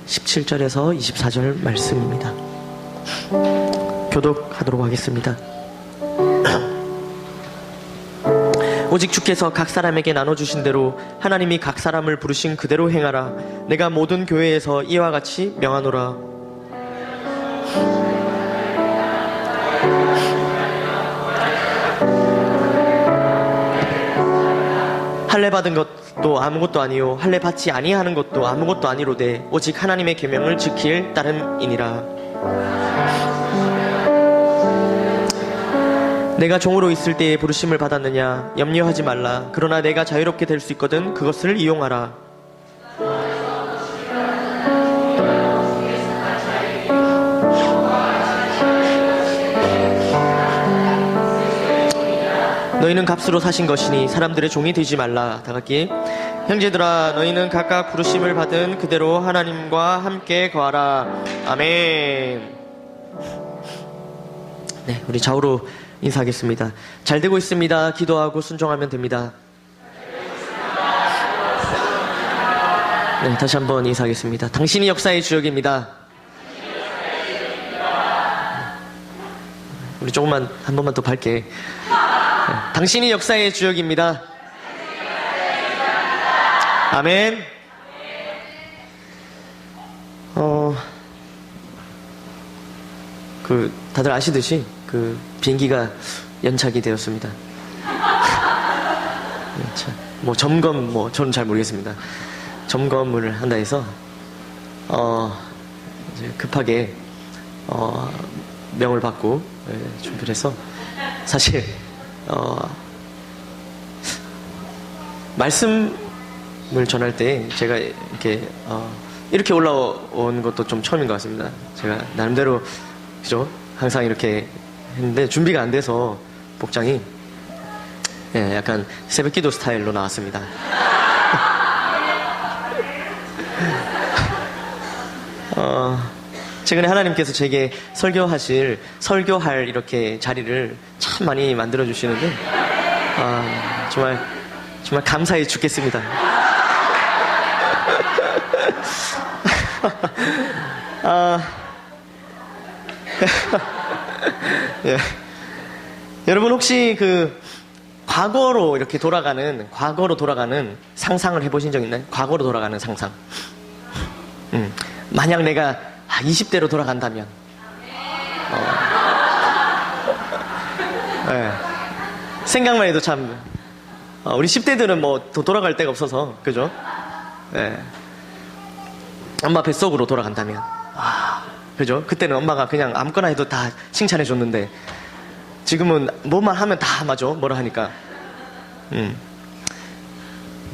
17절에서 24절 말씀입니다. 교독하도록 하겠습니다. 오직 주께서 각 사람에게 나눠주신 대로 하나님이 각 사람을 부르신 그대로 행하라. 내가 모든 교회에서 이와 같이 명하노라. 할례 받은 것도 아무것도 아니요 할례 받지 아니하는 것도 아무것도 아니로되 오직 하나님의 계명을 지킬 따름이니라. 내가 종으로 있을 때에 부르심을 받았느냐? 염려하지 말라. 그러나 내가 자유롭게 될 수 있거든 그것을 이용하라. 너희는 값으로 사신 것이니 사람들의 종이 되지 말라. 다같이 형제들아 너희는 각각 부르심을 받은 그대로 하나님과 함께 거하라. 아멘. 네, 우리 좌우로 인사하겠습니다. 잘 되고 있습니다. 기도하고 순종하면 됩니다. 네, 다시 한번 인사하겠습니다. 당신이 역사의 주역입니다. 우리 조금만 한 번만 더 밝게. 네, 당신이 역사의 주역입니다. 아멘. 다들 아시듯이 비행기가 연착이 되었습니다. 점검, 저는 잘 모르겠습니다. 점검을 한다 해서, 이제 급하게, 명을 받고, 준비를 해서, 사실, 말씀을 전할 때 제가 이렇게 올라온 것도 좀 처음인 것 같습니다. 제가 나름대로, 그죠? 항상 이렇게 했는데 준비가 안 돼서 복장이 약간 새벽기도 스타일로 나왔습니다. 최근에 하나님께서 제게 설교할 이렇게 자리를 참 많이 만들어 주시는데 정말 감사해 죽겠습니다. 예. 여러분 혹시 과거로 돌아가는 상상을 해보신 적 있나요? 과거로 돌아가는 상상. 만약 내가 20대로 돌아간다면, 예. 생각만 해도 참, 우리 10대들은 더 돌아갈 데가 없어서, 그죠? 예. 엄마 뱃속으로 돌아간다면, 그죠? 그때는 엄마가 그냥 아무거나 해도 다 칭찬해줬는데, 지금은 뭐만 하면 다 맞아. 뭐라 하니까.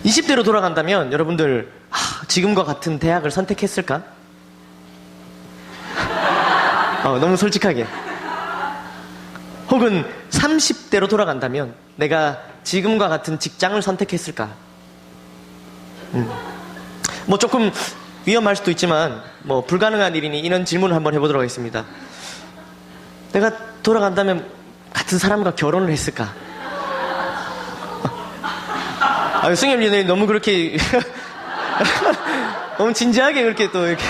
20대로 돌아간다면 여러분들 지금과 같은 대학을 선택했을까? 너무 솔직하게. 혹은 30대로 돌아간다면 내가 지금과 같은 직장을 선택했을까? 조금 위험할 수도 있지만 불가능한 일이니 이런 질문을 한번 해보도록 하겠습니다. 내가 돌아간다면 같은 사람과 결혼을 했을까? 승엽님 너무 그렇게 너무 진지하게 그렇게 또 이렇게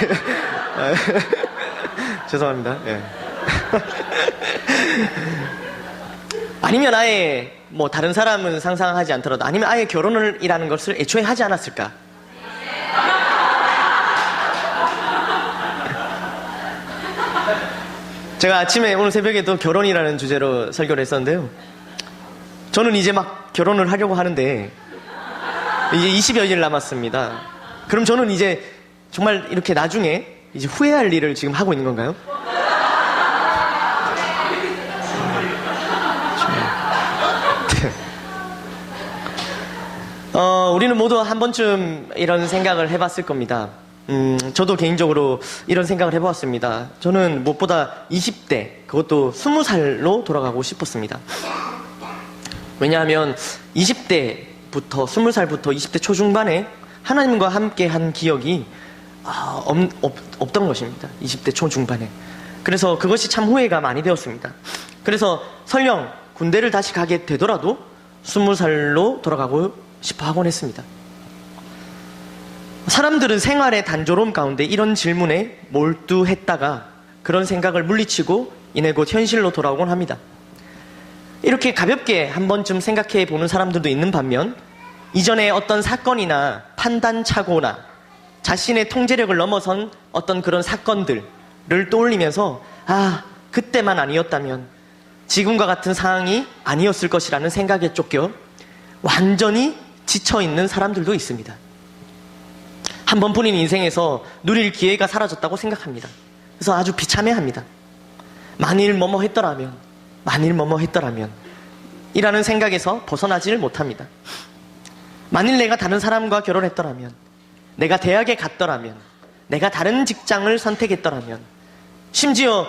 죄송합니다. 예. 아니면 아예 다른 사람은 상상하지 않더라도 아니면 아예 결혼이라는 것을 애초에 하지 않았을까? 제가 아침에 오늘 새벽에도 결혼이라는 주제로 설교를 했었는데요. 저는 이제 막 결혼을 하려고 하는데 이제 20여일 남았습니다. 그럼 저는 이제 정말 이렇게 나중에 이제 후회할 일을 지금 하고 있는 건가요? 우리는 모두 한 번쯤 이런 생각을 해봤을 겁니다. 저도 개인적으로 이런 생각을 해보았습니다. 저는 무엇보다 20대, 그것도 20살로 돌아가고 싶었습니다. 왜냐하면 20대부터, 20살부터 20대 초중반에 하나님과 함께 한 기억이 없던 것입니다. 20대 초중반에. 그래서 그것이 참 후회가 많이 되었습니다. 그래서 설령 군대를 다시 가게 되더라도 20살로 돌아가고 싶어 하곤 했습니다. 사람들은 생활의 단조로움 가운데 이런 질문에 몰두했다가 그런 생각을 물리치고 이내 곧 현실로 돌아오곤 합니다. 이렇게 가볍게 한 번쯤 생각해 보는 사람들도 있는 반면 이전에 어떤 사건이나 판단착오나 자신의 통제력을 넘어선 어떤 그런 사건들을 떠올리면서 그때만 아니었다면 지금과 같은 상황이 아니었을 것이라는 생각에 쫓겨 완전히 지쳐있는 사람들도 있습니다. 한 번뿐인 인생에서 누릴 기회가 사라졌다고 생각합니다. 그래서 아주 비참해합니다. 만일 뭐뭐 했더라면 이라는 생각에서 벗어나지를 못합니다. 만일 내가 다른 사람과 결혼했더라면, 내가 대학에 갔더라면, 내가 다른 직장을 선택했더라면, 심지어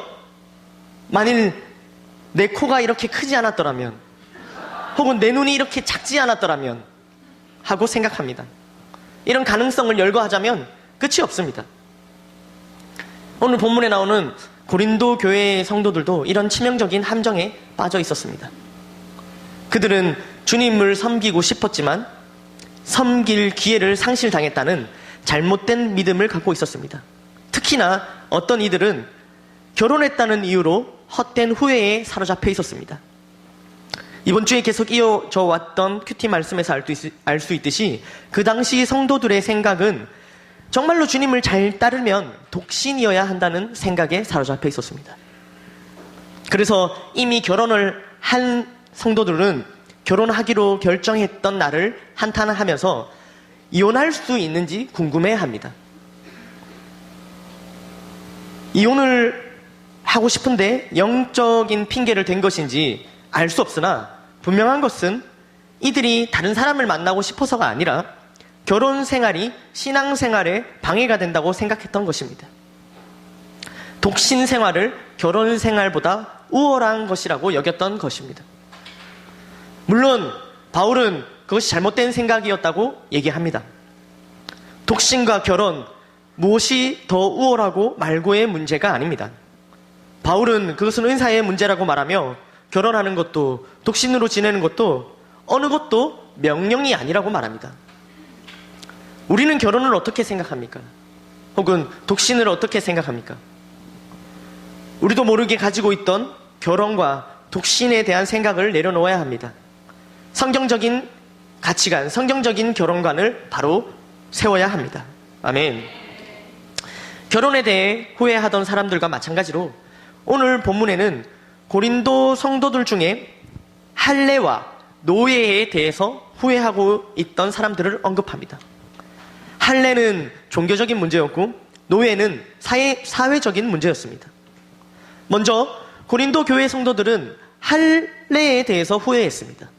만일 내 코가 이렇게 크지 않았더라면, 혹은 내 눈이 이렇게 작지 않았더라면 하고 생각합니다. 이런 가능성을 열거하자면 끝이 없습니다. 오늘 본문에 나오는 고린도 교회의 성도들도 이런 치명적인 함정에 빠져 있었습니다. 그들은 주님을 섬기고 싶었지만 섬길 기회를 상실당했다는 잘못된 믿음을 갖고 있었습니다. 특히나 어떤 이들은 결혼했다는 이유로 헛된 후회에 사로잡혀 있었습니다. 이번 주에 계속 이어져 왔던 큐티 말씀에서 알 수 있듯이 그 당시 성도들의 생각은 정말로 주님을 잘 따르면 독신이어야 한다는 생각에 사로잡혀 있었습니다. 그래서 이미 결혼을 한 성도들은 결혼하기로 결정했던 날을 한탄하면서 이혼할 수 있는지 궁금해합니다. 이혼을 하고 싶은데 영적인 핑계를 댄 것인지 알 수 없으나 분명한 것은 이들이 다른 사람을 만나고 싶어서가 아니라 결혼 생활이 신앙 생활에 방해가 된다고 생각했던 것입니다. 독신 생활을 결혼 생활보다 우월한 것이라고 여겼던 것입니다. 물론 바울은 그것이 잘못된 생각이었다고 얘기합니다. 독신과 결혼 무엇이 더 우월하고 말고의 문제가 아닙니다. 바울은 그것은 은사의 문제라고 말하며 결혼하는 것도 독신으로 지내는 것도 어느 것도 명령이 아니라고 말합니다. 우리는 결혼을 어떻게 생각합니까? 혹은 독신을 어떻게 생각합니까? 우리도 모르게 가지고 있던 결혼과 독신에 대한 생각을 내려놓아야 합니다. 성경적인 가치관, 성경적인 결혼관을 바로 세워야 합니다. 아멘. 결혼에 대해 후회하던 사람들과 마찬가지로 오늘 본문에는 고린도 성도들 중에 할례와 노예에 대해서 후회하고 있던 사람들을 언급합니다. 할례는 종교적인 문제였고 노예는 사회적인 문제였습니다. 먼저 고린도 교회 성도들은 할례에 대해서 후회했습니다.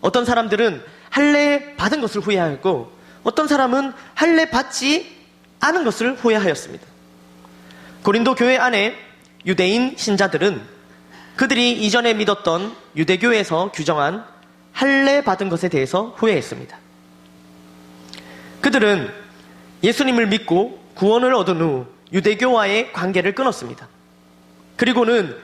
어떤 사람들은 할례 받은 것을 후회하였고 어떤 사람은 할례 받지 않은 것을 후회하였습니다. 고린도 교회 안에 유대인 신자들은 그들이 이전에 믿었던 유대교에서 규정한 할례 받은 것에 대해서 후회했습니다. 그들은 예수님을 믿고 구원을 얻은 후 유대교와의 관계를 끊었습니다. 그리고는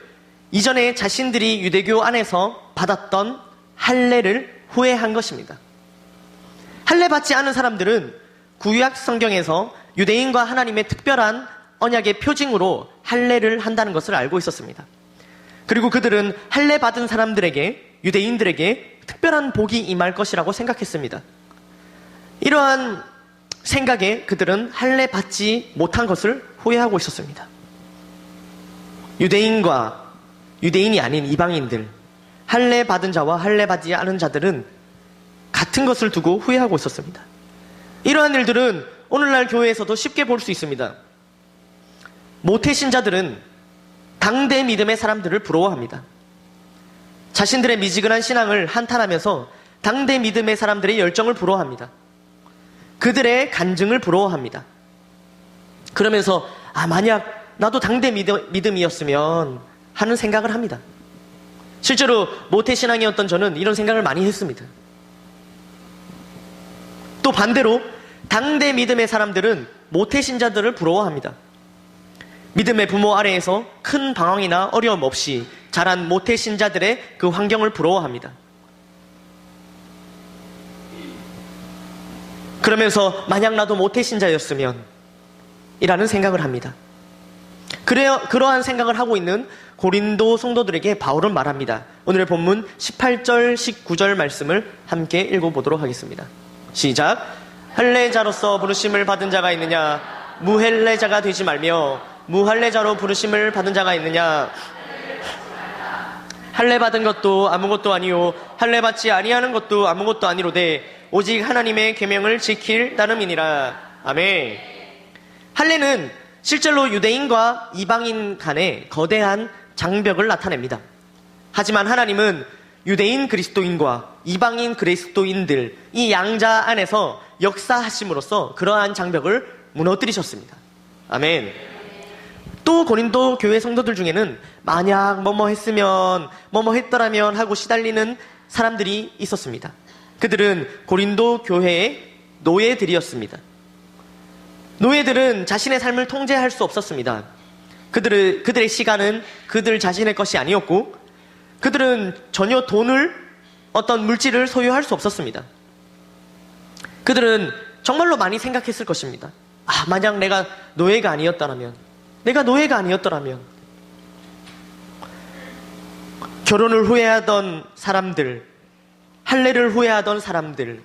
이전에 자신들이 유대교 안에서 받았던 할례를 후회한 것입니다. 할례 받지 않은 사람들은 구약 성경에서 유대인과 하나님의 특별한 언약의 표징으로 할례를 한다는 것을 알고 있었습니다. 그리고 그들은 할례 받은 사람들에게, 유대인들에게 특별한 복이 임할 것이라고 생각했습니다. 이러한 생각에 그들은 할례 받지 못한 것을 후회하고 있었습니다. 유대인과 유대인이 아닌 이방인들, 할례 받은 자와 할례 받지 않은 자들은 같은 것을 두고 후회하고 있었습니다. 이러한 일들은 오늘날 교회에서도 쉽게 볼 수 있습니다. 모태신자들은 당대 믿음의 사람들을 부러워합니다. 자신들의 미지근한 신앙을 한탄하면서 당대 믿음의 사람들의 열정을 부러워합니다. 그들의 간증을 부러워합니다. 그러면서 만약 나도 당대 믿음이었으면 하는 생각을 합니다. 실제로 모태신앙이었던 저는 이런 생각을 많이 했습니다. 또 반대로 당대 믿음의 사람들은 모태신자들을 부러워합니다. 믿음의 부모 아래에서 큰 방황이나 어려움 없이 자란 모태신자들의 그 환경을 부러워합니다. 그러면서 만약 나도 모태신자였으면 이라는 생각을 합니다. 그러한 생각을 하고 있는 고린도 성도들에게 바울은 말합니다. 오늘의 본문 18절, 19절 말씀을 함께 읽어보도록 하겠습니다. 시작. 할례자로서 부르심을 받은 자가 있느냐? 무할례자가 되지 말며 무할례자로 부르심을 받은 자가 있느냐? 할례 받은 것도 아무것도 아니요 할례 받지 아니하는 것도 아무것도 아니로되 오직 하나님의 계명을 지킬 따름이니라. 아멘. 할례는 실제로 유대인과 이방인 간의 거대한 장벽을 나타냅니다. 하지만 하나님은 유대인 그리스도인과 이방인 그리스도인들 이 양자 안에서 역사하심으로써 그러한 장벽을 무너뜨리셨습니다. 아멘. 또 고린도 교회 성도들 중에는 만약 뭐뭐 했으면 뭐뭐 했더라면 하고 시달리는 사람들이 있었습니다. 그들은 고린도 교회의 노예들이었습니다. 노예들은 자신의 삶을 통제할 수 없었습니다. 그들의 시간은 그들 자신의 것이 아니었고 그들은 전혀 어떤 물질을 소유할 수 없었습니다. 그들은 정말로 많이 생각했을 것입니다. 만약 내가 노예가 아니었더라면 결혼을 후회하던 사람들, 할례를 후회하던 사람들,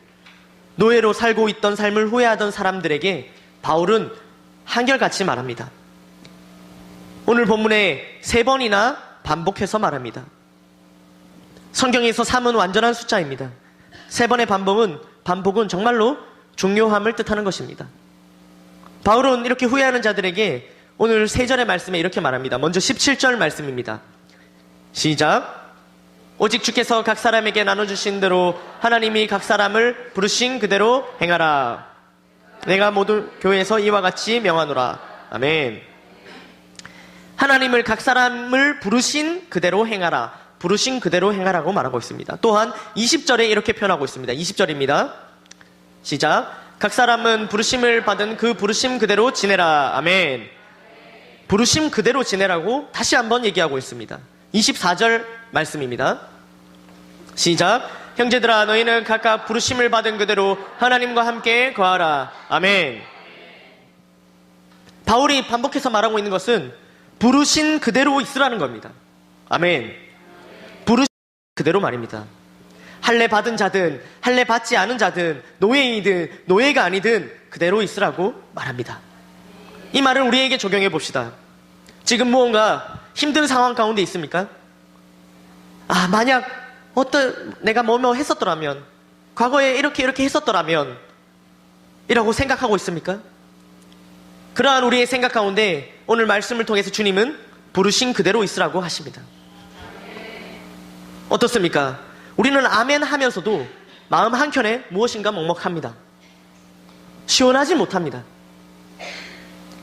노예로 살고 있던 삶을 후회하던 사람들에게 바울은 한결같이 말합니다. 오늘 본문에 3번이나 반복해서 말합니다. 성경에서 3은 완전한 숫자입니다. 3번의 반복은 정말로 중요함을 뜻하는 것입니다. 바울은 이렇게 후회하는 자들에게 오늘 3절의 말씀에 이렇게 말합니다. 먼저 17절 말씀입니다. 시작. 오직 주께서 각 사람에게 나눠주신 대로 하나님이 각 사람을 부르신 그대로 행하라. 내가 모든 교회에서 이와 같이 명하노라. 아멘. 하나님을 각 사람을 부르신 그대로 행하라. 부르신 그대로 행하라고 말하고 있습니다. 또한 20절에 이렇게 표현하고 있습니다. 20절입니다. 시작. 각 사람은 부르심을 받은 그 부르심 그대로 지내라. 아멘. 부르심 그대로 지내라고 다시 한번 얘기하고 있습니다. 24절 말씀입니다. 시작. 형제들아 너희는 각각 부르심을 받은 그대로 하나님과 함께 거하라. 아멘. 바울이 반복해서 말하고 있는 것은 부르신 그대로 있으라는 겁니다. 아멘. 부르신 그대로 말입니다. 할례 받은 자든 할례 받지 않은 자든 노예이든 노예가 아니든 그대로 있으라고 말합니다. 이 말을 우리에게 적용해 봅시다. 지금 무언가 힘든 상황 가운데 있습니까? 만약 내가 뭐뭐 했었더라면, 과거에 이렇게 했었더라면 이라고 생각하고 있습니까? 그러한 우리의 생각 가운데 오늘 말씀을 통해서 주님은 부르신 그대로 있으라고 하십니다. 어떻습니까? 우리는 아멘 하면서도 마음 한켠에 무엇인가 먹먹합니다. 시원하지 못합니다.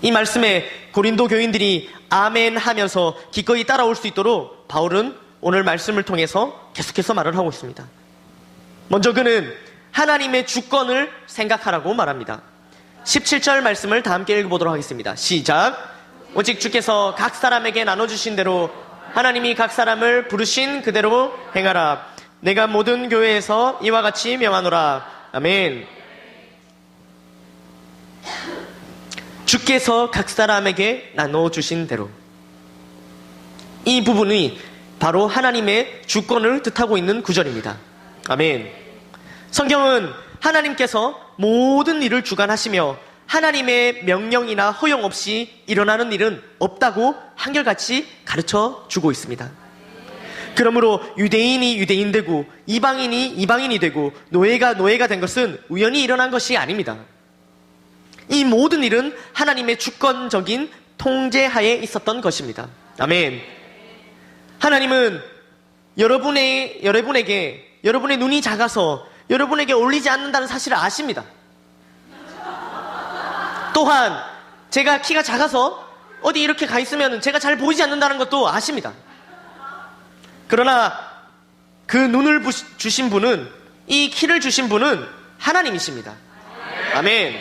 이 말씀에 고린도 교인들이 아멘 하면서 기꺼이 따라올 수 있도록 바울은 오늘 말씀을 통해서 계속해서 말을 하고 있습니다. 먼저 그는 하나님의 주권을 생각하라고 말합니다. 17절 말씀을 다 함께 읽어보도록 하겠습니다. 시작. 오직 주께서 각 사람에게 나눠주신 대로 하나님이 각 사람을 부르신 그대로 행하라. 내가 모든 교회에서 이와 같이 명하노라. 아멘. 주께서 각 사람에게 나눠주신 대로, 이 부분이 바로 하나님의 주권을 뜻하고 있는 구절입니다. 아멘. 성경은 하나님께서 모든 일을 주관하시며 하나님의 명령이나 허용 없이 일어나는 일은 없다고 한결같이 가르쳐 주고 있습니다. 그러므로 유대인이 유대인 되고 이방인이 이방인이 되고 노예가 노예가 된 것은 우연히 일어난 것이 아닙니다. 이 모든 일은 하나님의 주권적인 통제하에 있었던 것입니다. 아멘. 하나님은 여러분에게 여러분의 눈이 작아서 여러분에게 어울리지 않는다는 사실을 아십니다. 또한 제가 키가 작아서 어디 이렇게 가 있으면 제가 잘 보이지 않는다는 것도 아십니다. 그러나 그 눈을 주신 분은, 이 키를 주신 분은 하나님이십니다. 아멘.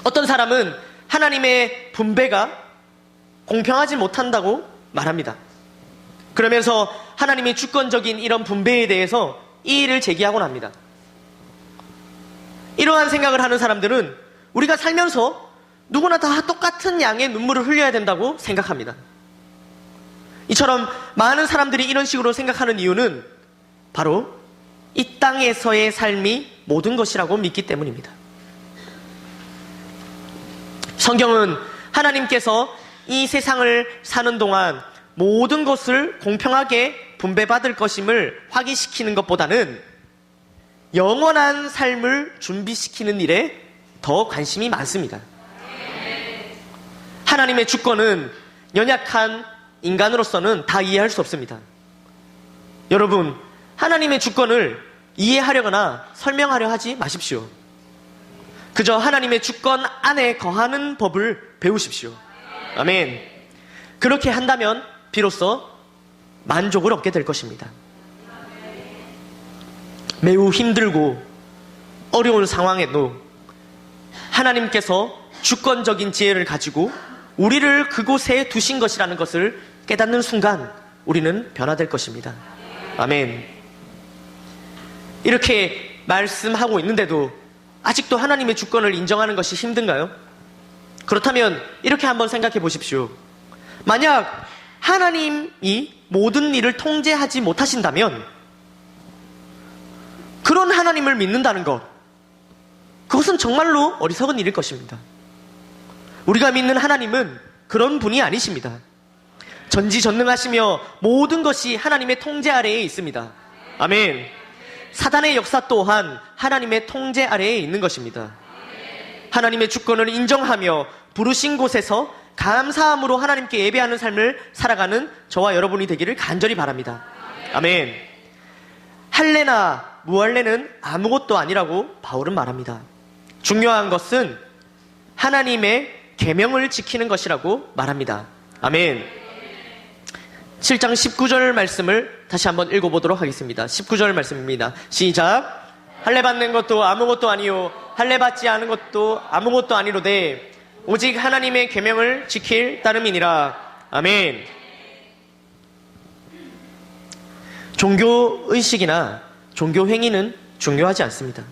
어떤 사람은 하나님의 분배가 공평하지 못한다고 말합니다. 그러면서 하나님의 주권적인 이런 분배에 대해서 이의를 제기하곤 합니다. 이러한 생각을 하는 사람들은 우리가 살면서 누구나 다 똑같은 양의 눈물을 흘려야 된다고 생각합니다. 이처럼 많은 사람들이 이런 식으로 생각하는 이유는 바로 이 땅에서의 삶이 모든 것이라고 믿기 때문입니다. 성경은 하나님께서 이 세상을 사는 동안 모든 것을 공평하게 분배받을 것임을 확인시키는 것보다는 영원한 삶을 준비시키는 일에 더 관심이 많습니다. 하나님의 주권은 연약한 인간으로서는 다 이해할 수 없습니다. 여러분, 하나님의 주권을 이해하려거나 설명하려 하지 마십시오. 그저 하나님의 주권 안에 거하는 법을 배우십시오. 아멘. 그렇게 한다면 비로소 만족을 얻게 될 것입니다. 매우 힘들고 어려운 상황에도 하나님께서 주권적인 지혜를 가지고 우리를 그곳에 두신 것이라는 것을 깨닫는 순간 우리는 변화될 것입니다. 아멘. 이렇게 말씀하고 있는데도 아직도 하나님의 주권을 인정하는 것이 힘든가요? 그렇다면 이렇게 한번 생각해 보십시오. 만약 하나님이 모든 일을 통제하지 못하신다면 그런 하나님을 믿는다는 것, 그것은 정말로 어리석은 일일 것입니다. 우리가 믿는 하나님은 그런 분이 아니십니다. 전지전능하시며 모든 것이 하나님의 통제 아래에 있습니다. 아멘. 사단의 역사 또한 하나님의 통제 아래에 있는 것입니다. 하나님의 주권을 인정하며 부르신 곳에서 감사함으로 하나님께 예배하는 삶을 살아가는 저와 여러분이 되기를 간절히 바랍니다. 아멘. 할례나 무할례는 아무것도 아니라고 바울은 말합니다. 중요한 것은 하나님의 계명을 지키는 것이라고 말합니다. 아멘. 7장 19절 말씀을 다시 한번 읽어보도록 하겠습니다. 19절 말씀입니다. 시작. 할례 받는 것도 아무것도 아니요 할례 받지 않은 것도 아무것도 아니로되 오직 하나님의 계명을 지킬 따름이니라. 아멘. 종교 의식이나 종교 행위는 중요하지 않습니다.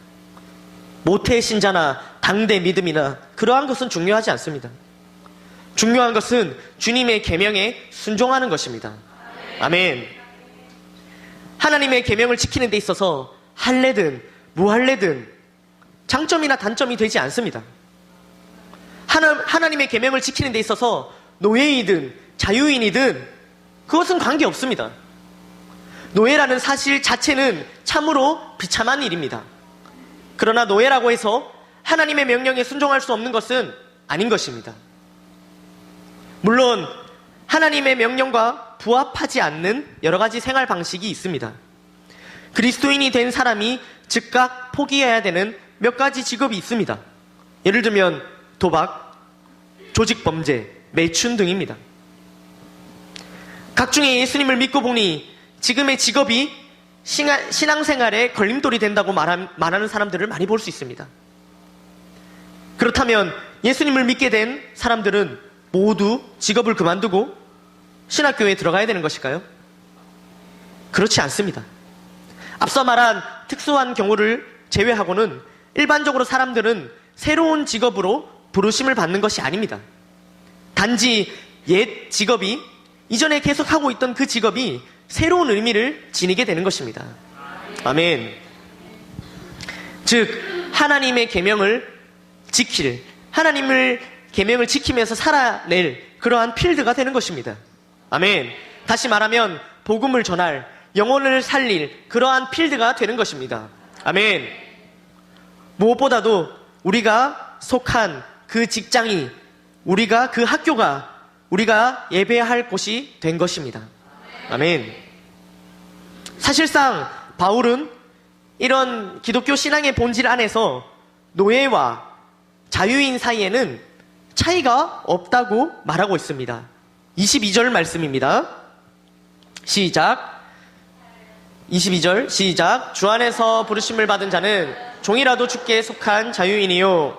모태 신자나 당대 믿음이나 그러한 것은 중요하지 않습니다. 중요한 것은 주님의 계명에 순종하는 것입니다. 아멘. 하나님의 계명을 지키는 데 있어서 할례든 무할례든 장점이나 단점이 되지 않습니다. 하나님의 계명을 지키는 데 있어서 노예이든 자유인이든 그것은 관계없습니다. 노예라는 사실 자체는 참으로 비참한 일입니다. 그러나 노예라고 해서 하나님의 명령에 순종할 수 없는 것은 아닌 것입니다. 물론 하나님의 명령과 부합하지 않는 여러 가지 생활 방식이 있습니다. 그리스도인이 된 사람이 즉각 포기해야 되는 몇 가지 직업이 있습니다. 예를 들면 도박, 조직범죄, 매춘 등입니다. 각중의 예수님을 믿고 보니 지금의 직업이 신앙생활에 걸림돌이 된다고 말하는 사람들을 많이 볼 수 있습니다. 그렇다면 예수님을 믿게 된 사람들은 모두 직업을 그만두고 신학교에 들어가야 되는 것일까요? 그렇지 않습니다. 앞서 말한 특수한 경우를 제외하고는 일반적으로 사람들은 새로운 직업으로 부르심을 받는 것이 아닙니다. 단지 옛 직업이 이전에 계속하고 있던 그 직업이 새로운 의미를 지니게 되는 것입니다. 아멘. 즉 하나님의 계명을 지킬, 하나님을 계명을 지키면서 살아낼 그러한 필드가 되는 것입니다. 아멘. 다시 말하면 복음을 전할, 영혼을 살릴 그러한 필드가 되는 것입니다. 아멘. 무엇보다도 우리가 속한 그 직장이, 우리가 그 학교가 우리가 예배할 곳이 된 것입니다. 아멘. 사실상 바울은 이런 기독교 신앙의 본질 안에서 노예와 자유인 사이에는 차이가 없다고 말하고 있습니다. 22절 말씀입니다. 시작. 22절 시작. 주 안에서 부르심을 받은 자는 종이라도 주께 속한 자유인이요.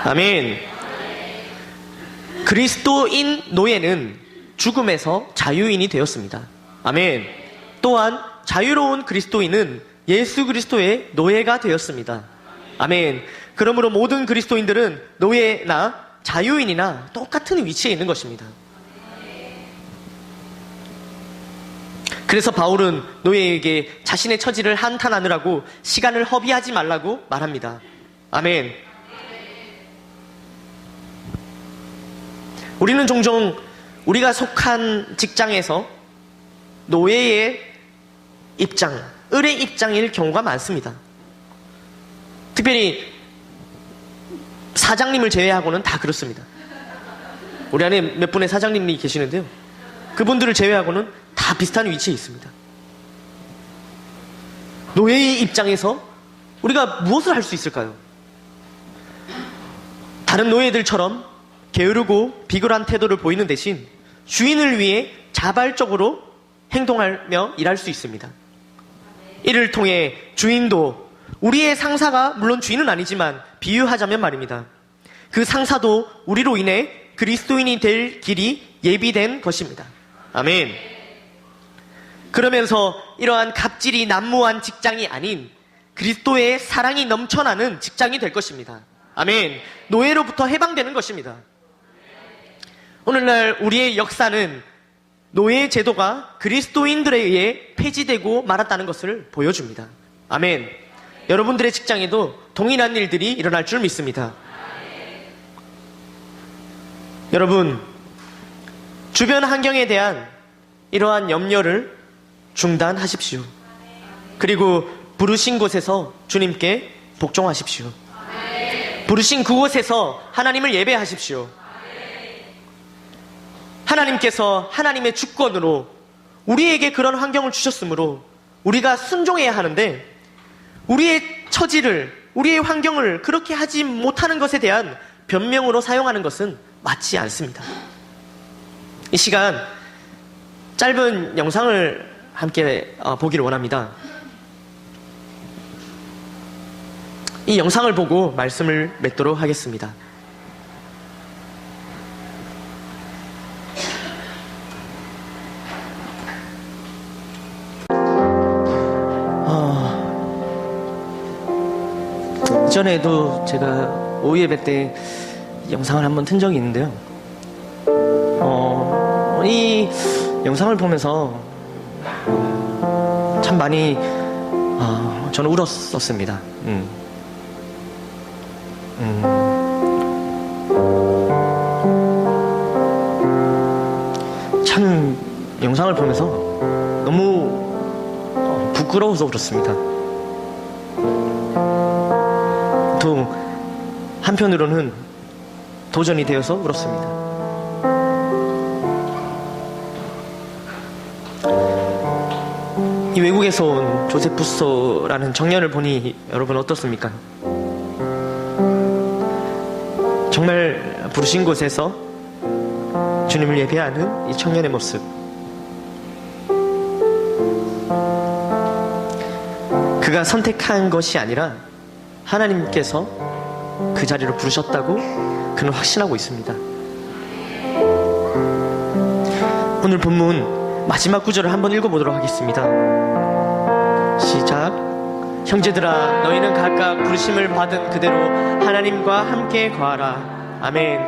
아멘. 그리스도인 노예는 죽음에서 자유인이 되었습니다. 아멘. 또한 자유로운 그리스도인은 예수 그리스도의 노예가 되었습니다. 아멘. 그러므로 모든 그리스도인들은 노예나 자유인이나 똑같은 위치에 있는 것입니다. 그래서 바울은 노예에게 자신의 처지를 한탄하느라고 시간을 허비하지 말라고 말합니다. 아멘. 우리는 종종 우리가 속한 직장에서 노예의 입장, 을의 입장일 경우가 많습니다. 특별히 사장님을 제외하고는 다 그렇습니다. 우리 안에 몇 분의 사장님이 계시는데요, 그분들을 제외하고는 다 비슷한 위치에 있습니다. 노예의 입장에서 우리가 무엇을 할 수 있을까요? 다른 노예들처럼 게으르고 비굴한 태도를 보이는 대신 주인을 위해 자발적으로 행동하며 일할 수 있습니다. 이를 통해 주인도, 우리의 상사가 물론 주인은 아니지만 비유하자면 말입니다, 그 상사도 우리로 인해 그리스도인이 될 길이 예비된 것입니다. 아멘. 그러면서 이러한 갑질이 난무한 직장이 아닌 그리스도의 사랑이 넘쳐나는 직장이 될 것입니다. 아멘. 노예로부터 해방되는 것입니다. 오늘날 우리의 역사는 노예 제도가 그리스도인들에 의해 폐지되고 말았다는 것을 보여줍니다. 아멘. 여러분들의 직장에도 동일한 일들이 일어날 줄 믿습니다. 여러분, 주변 환경에 대한 이러한 염려를 중단하십시오. 그리고 부르신 곳에서 주님께 복종하십시오. 부르신 그곳에서 하나님을 예배하십시오. 하나님께서 하나님의 주권으로 우리에게 그런 환경을 주셨으므로 우리가 순종해야 하는데, 우리의 처지를, 우리의 환경을 그렇게 하지 못하는 것에 대한 변명으로 사용하는 것은 맞지 않습니다. 이 시간 짧은 영상을 함께 보기를 원합니다. 이 영상을 보고 말씀을 맺도록 하겠습니다. 이전에도 제가 오후 예배 때 영상을 한번 튼 적이 있는데요, 이 영상을 보면서 참 많이 저는 울었었습니다. 참 영상을 보면서 너무 부끄러워서 울었습니다. 또 한편으로는 도전이 되어서 울었습니다. 이 외국에서 온 조셉 부소라는 청년을 보니 여러분 어떻습니까? 정말 부르신 곳에서 주님을 예배하는 이 청년의 모습, 그가 선택한 것이 아니라 하나님께서 그 자리로 부르셨다고 그는 확신하고 있습니다. 오늘 본문 마지막 구절을 한번 읽어보도록 하겠습니다. 시작. 형제들아, 너희는 각각 부르심을 받은 그대로 하나님과 함께 거하라. 아멘.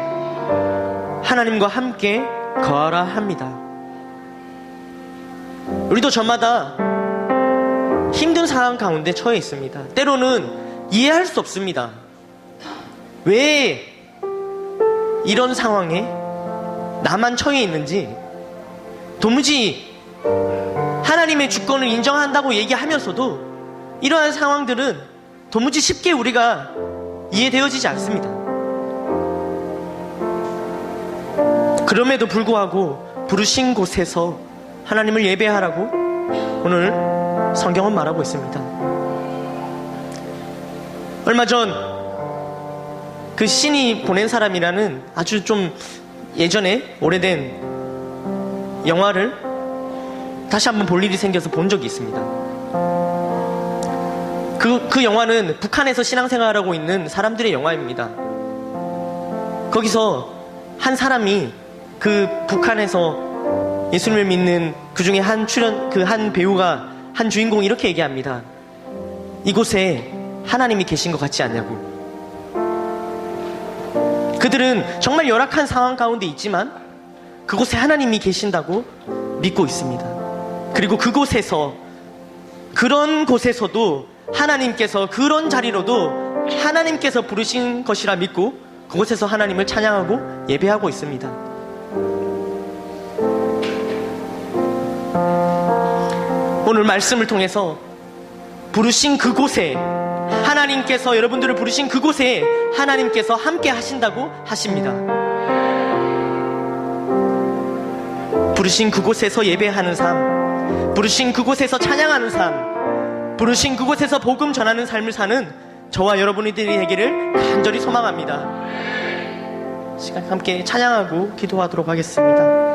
하나님과 함께 거하라 합니다. 우리도 저마다 힘든 상황 가운데 처해 있습니다. 때로는 이해할 수 없습니다. 왜 이런 상황에 나만 처해 있는지, 도무지 하나님의 주권을 인정한다고 얘기하면서도 이러한 상황들은 도무지 쉽게 우리가 이해되어지지 않습니다. 그럼에도 불구하고 부르신 곳에서 하나님을 예배하라고 오늘 성경은 말하고 있습니다. 얼마 전 그 신이 보낸 사람이라는 아주 좀 예전에 오래된 영화를 다시 한번 볼 일이 생겨서 본 적이 있습니다. 그 영화는 북한에서 신앙생활하고 있는 사람들의 영화입니다. 거기서 한 사람이 그 북한에서 예수님을 믿는 그 중에 한 배우가 한 주인공이 이렇게 얘기합니다. 이곳에 하나님이 계신 것 같지 않냐고. 그들은 정말 열악한 상황 가운데 있지만 그곳에 하나님이 계신다고 믿고 있습니다. 그리고 그곳에서, 그런 곳에서도 하나님께서, 그런 자리로도 하나님께서 부르신 것이라 믿고 그곳에서 하나님을 찬양하고 예배하고 있습니다. 오늘 말씀을 통해서 부르신 그곳에, 하나님께서 여러분들을 부르신 그곳에 하나님께서 함께 하신다고 하십니다. 부르신 그곳에서 예배하는 삶, 부르신 그곳에서 찬양하는 삶, 부르신 그곳에서 복음 전하는 삶을 사는 저와 여러분들이 되기를 간절히 소망합니다. 시간 함께 찬양하고 기도하도록 하겠습니다.